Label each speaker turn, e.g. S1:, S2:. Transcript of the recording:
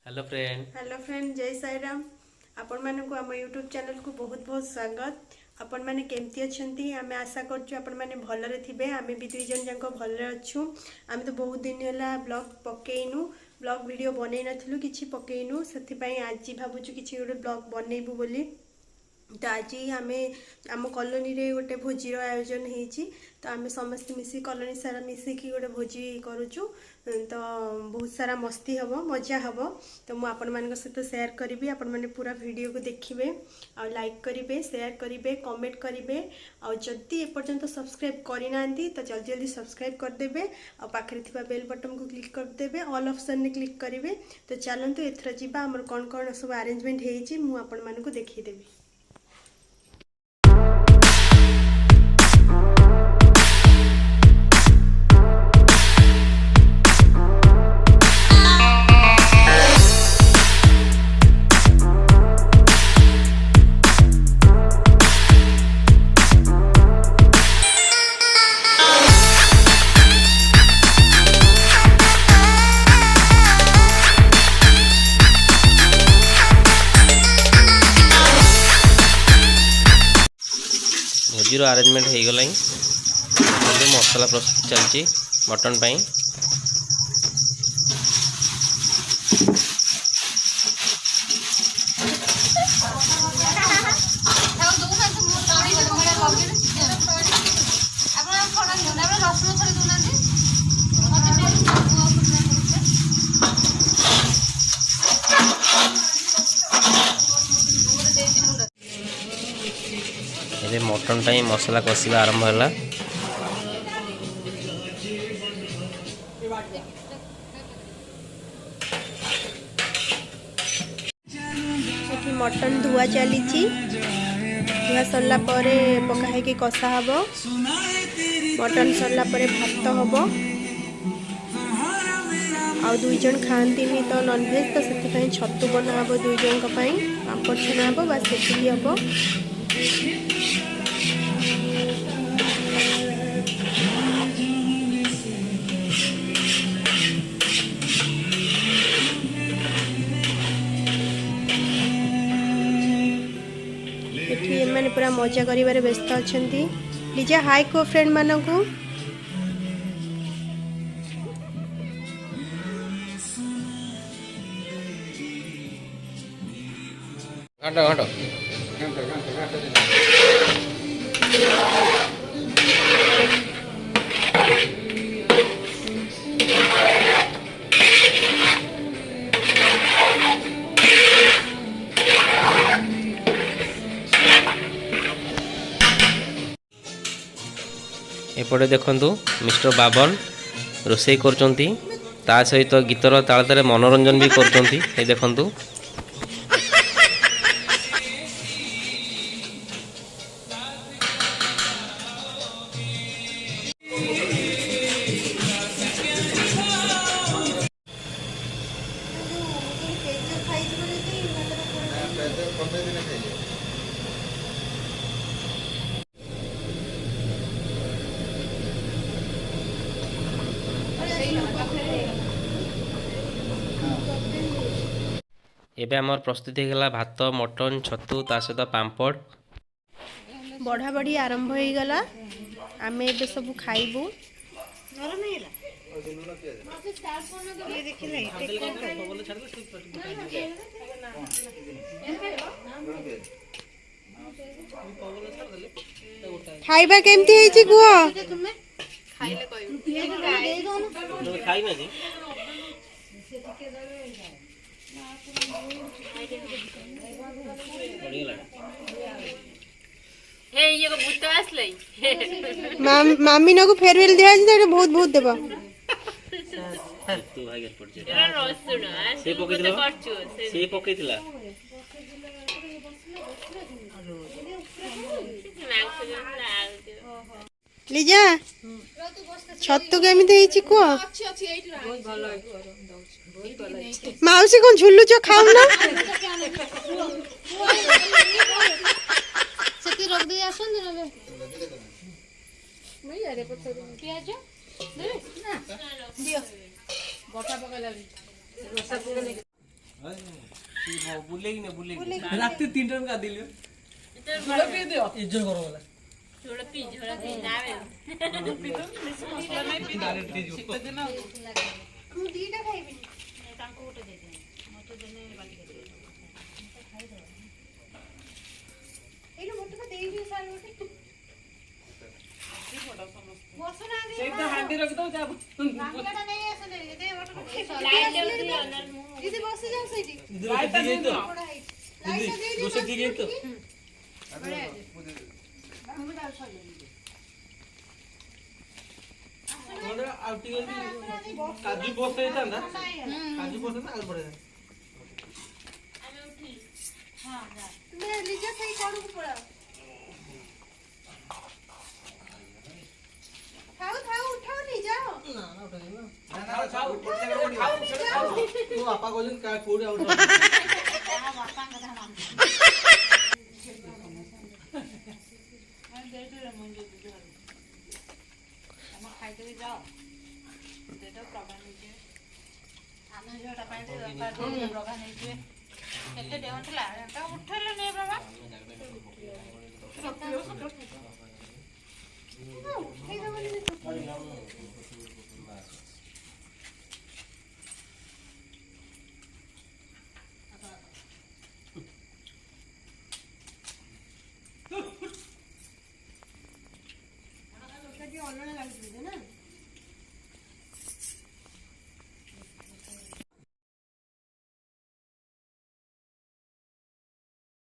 S1: Hello friend जय साई राम। आपण मानक आम यूट्यूब चैनल को बहुत बहुत स्वागत। आपण माने केमती अछंती आमे आशा करछु आपण माने भलरे थिबे। आमे भी दुई जन जाको भलरे अछु। आमे तो बहुत दिन होला ब्लॉग पकेइनु, ब्लॉग वीडियो बनै नथलु, किछि पकेइनु, सेति पई आज भाबुछु किछि गोटे ब्लॉग बनेइबु बोली। तो आज आम आम कॉलोनी रे गोटे भोजीर आयोजन होती। तो आम समस्त मिसी कॉलोनी सारा मिसिकी गोटे भोजी करुचु। तो बहुत सारा मस्ती हम, मजा हम। तो मुझे आपण मान सहित शेयर करी। आपण मैंने पूरा वीडियो को देखिए और लाइक करेंगे, शेयर करेंगे, कमेंट करेंगे। और जदि एपर्यंत सब्सक्राइब करना तो जल्दी जल्दी सब्सक्राइब करदे और पाखे थी बेल बटन को क्लिक करदे, ऑल ऑप्शन में क्लिक करेंगे। तो चलतु एथर जा आमर कौन कौन सब अरेंजमेंट होपन देखीदेवी।
S2: भोजीर आरेंजमेंट हो गला। मसला प्रस्तुत चलती मटन पाई। मटन टाइम मसला कषा आरंभ है।
S1: मटन धुआ चली, धुआ सरला पकाई कषा हम। मटन सरला भात हम। आ दुई जन खाती तो नॉनवेज, तो से छतु बना हम दुई जन पापड़ छना हम, बस से हम। मैंने पूरा मजा करिबारे व्यस्त अछंती। लीजा हाय को फ्रेंड मानकू।
S2: घंटा घंटा एपटे देखंतु मिस्टर बाबन रोसई करचंती, ता सहित गीतर ताल मनोरंजन भी करचंती। ए देखंतु एबे हमर प्रस्तुति गला भात, मटन, छतु ता सहित पांपड़।
S1: बढ़ा बढ़ी आरंभ हो गला। आमे एबे सब खाइबू। खाइबा केमती हेची कुआ? खाइले कहू। खाइबा जी मामी ना को फेरवेल दिया जे बहुत बहुत देबा।
S2: तू भागे पड़ जे से पकेतिला, से पकेतिला।
S1: लीजा छत्तु केमिति हेची को? माउसी कौन झुल्लू चो खाऊ ना? सेती रख दे आसन देबे। मैं यारे पत्थर प्याज देबे ना दियो। गोटा पका लागी।
S3: ରାତି 3ଟା ରୁ ଗାଧେଇଲି ଝୋଳ ପିଇ ଦିଅ ଇଜ୍ଜତ କର ବୋଲା ଡାଇରେକ୍ଟ ହେଇଯିବ
S1: ମୁଁ ଦିଟା ଖାଇବିନି ଏଇଟା ମୋତେ ତ ଦେଇଦିଅ ସାର୍ ଗୋଟେ
S3: ସେଇଟା ହାଣ୍ଡି ରଖିଦଉ ଯା
S1: ଦିଦି ବସି ଯାଅ ସେଇଠି
S3: ଲାଇଟ୍ ଦେଇ ଦିଅ
S1: ରୋଷେଇ ଠିକ ହେଇଛି ତ
S3: ଆଉ ଟିକେ କାଜୁ ବସ ହେଇଥାନ୍ତା କାଜୁ ବସ ନା ଆଉ ବଢିଆ
S1: ତୁମେ ଲିଜା ସେଇ କଣକୁ ପଳାଅ ଖାଉ ଖାଉ ଉଠାଉନି ଯାଅ
S3: ମୋ ବାପା କହୁଛନ୍ତି କୋଉଠି ଆଉ
S1: ଅଲଣା ଲାଗୁଛି ନା